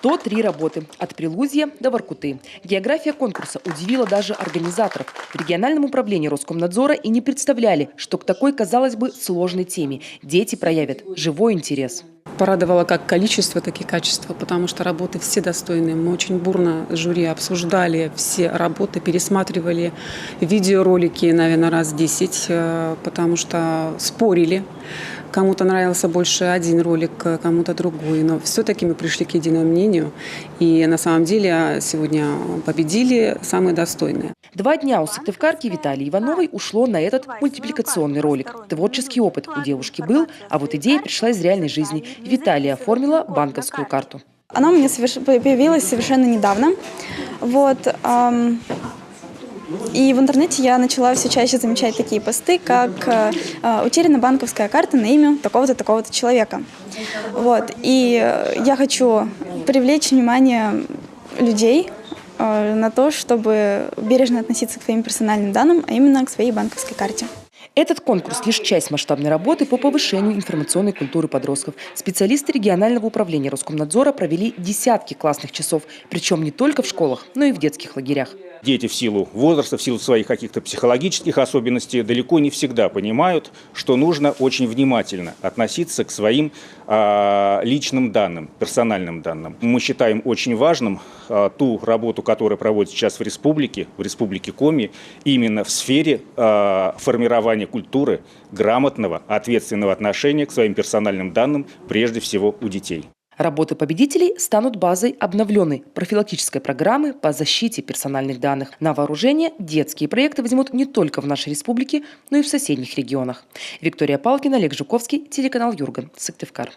103 работы. От Прилузья до Воркуты. География конкурса удивила даже организаторов. В региональном управлении Роскомнадзора и не представляли, что к такой, казалось бы, сложной теме дети проявят живой интерес. Порадовало как количество, так и качество, потому что работы все достойные. Мы очень бурно с жюри обсуждали все работы, пересматривали видеоролики, наверное, раз 10, потому что спорили. Кому-то нравился больше один ролик, кому-то другой. Но все-таки мы пришли к единому мнению. И на самом деле сегодня победили самые достойные. 2 дня у сыктывкарки Виталии Ивановой ушло на этот мультипликационный ролик. Творческий опыт у девушки был, а вот идея пришла из реальной жизни. Виталия оформила банковскую карту. Она у меня появилась совершенно недавно. И в интернете я начала все чаще замечать такие посты, как «Утеряна банковская карта на имя такого-то, такого-то человека». И я хочу привлечь внимание людей на то, чтобы бережно относиться к своим персональным данным, а именно к своей банковской карте. Этот конкурс – лишь часть масштабной работы по повышению информационной культуры подростков. Специалисты регионального управления Роскомнадзора провели десятки классных часов, причем не только в школах, но и в детских лагерях. Дети в силу возраста, в силу своих каких-то психологических особенностей далеко не всегда понимают, что нужно очень внимательно относиться к своим личным данным, персональным данным. Мы считаем очень важным ту работу, которая проводится сейчас в Республике Коми, именно в сфере формирования культуры грамотного, ответственного отношения к своим персональным данным, прежде всего у детей. Работы победителей станут базой обновленной профилактической программы по защите персональных данных. На вооружение детские проекты возьмут не только в нашей республике, но и в соседних регионах. Виктория Палкина, Олег Жуковский, телеканал Юрган, Сыктывкар.